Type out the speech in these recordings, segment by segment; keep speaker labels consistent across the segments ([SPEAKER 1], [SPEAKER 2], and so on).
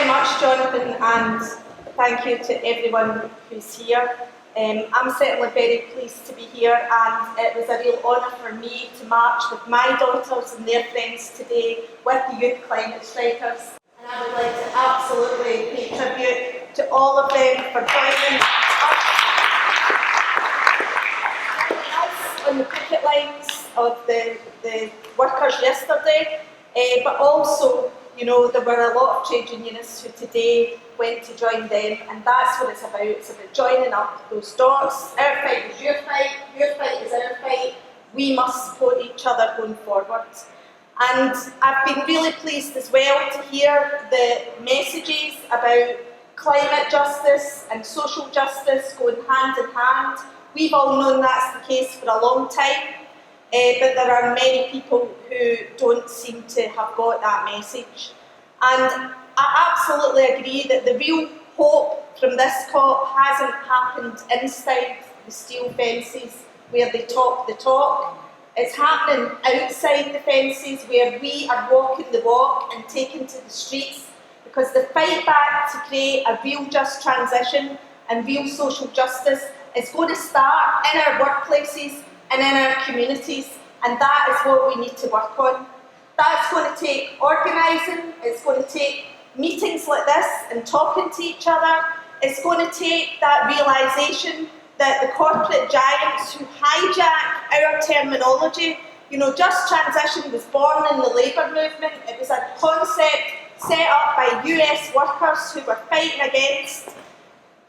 [SPEAKER 1] very much, Jonathan, and thank you to everyone who's here. I'm certainly very pleased to be here, and it was a real honour for me to march with my daughters and their friends today with the Youth Climate Strikers. And I would like to absolutely pay tribute to all of them for joining us on the picket lines of the workers yesterday, but also, you know, there were a lot of trade unionists who today went to join them, and that's what it's about. It's about joining up those dots. Our fight is your fight is our fight. We must support each other going forward. And I've been really pleased as well to hear the messages about climate justice and social justice going hand in hand. We've all known that's the case for a long time. But there are many people who don't seem to have got that message. And I absolutely agree that the real hope from this COP hasn't happened inside the steel fences where they talk the talk. It's happening outside the fences where we are walking the walk and taking to the streets, because the fight back to create a real just transition and real social justice is going to start in our workplaces and in our communities, and that is what we need to work on. That's going to take organising, it's going to take meetings like this and talking to each other. It's going to take that realisation that the corporate giants who hijack our terminology, you know, just transition was born in the labour movement. It was a concept set up by US workers who were fighting against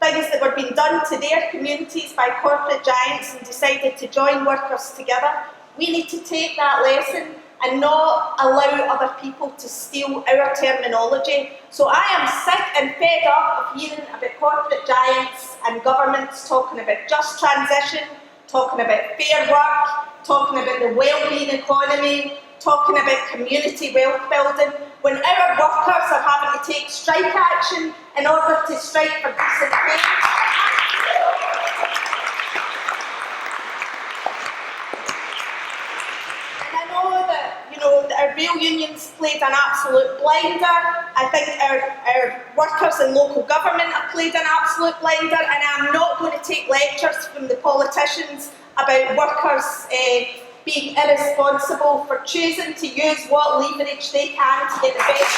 [SPEAKER 1] things that were being done to their communities by corporate giants and decided to join workers together. We need to take that lesson and not allow other people to steal our terminology. So I am sick and fed up of hearing about corporate giants and governments talking about just transition, talking about fair work, talking about the well-being economy, talking about community wealth building, when our workers are having to take strike action in order to strike for decent wage. And I know that, you know, our rail unions played an absolute blinder. I think our workers in local government have played an absolute blinder, and I'm not going to take lectures from the politicians about workers being irresponsible for choosing to use what leverage they can to get the best.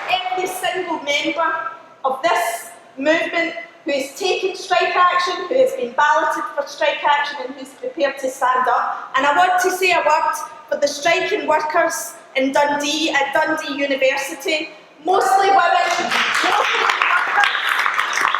[SPEAKER 1] Every single member of this movement who has taken strike action, who has been balloted for strike action, and who's prepared to stand up. And I want to say a word for the striking workers in Dundee, at Dundee University, mostly women,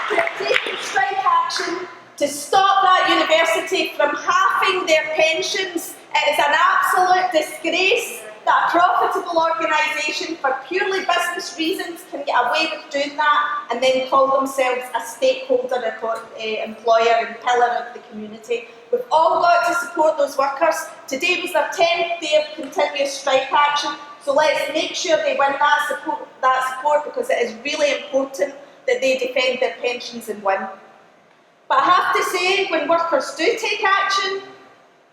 [SPEAKER 1] who have taken strike action to stop that university from halving their pensions. It is an absolute disgrace that a profitable organisation for purely business reasons can get away with doing that and then call themselves a stakeholder, employer and pillar of the community. We've all got to support those workers. Today was their 10th day of continuous strike action, so let's make sure they win that support, because it is really important that they defend their pensions and win. But I have to say, when workers do take action,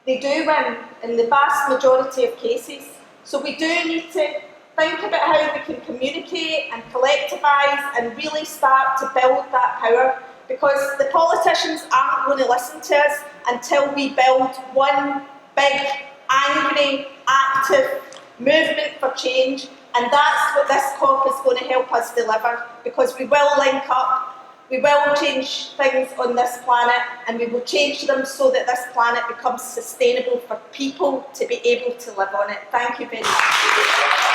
[SPEAKER 1] they do win in the vast majority of cases. So we do need to think about how we can communicate and collectivise and really start to build that power, because the politicians aren't going to listen to us until we build one big, angry, active movement for change. And that's what this COP is going to help us deliver, because we will link up, we will change things on this planet, and we will change them so that this planet becomes sustainable for people to be able to live on it. Thank you very much.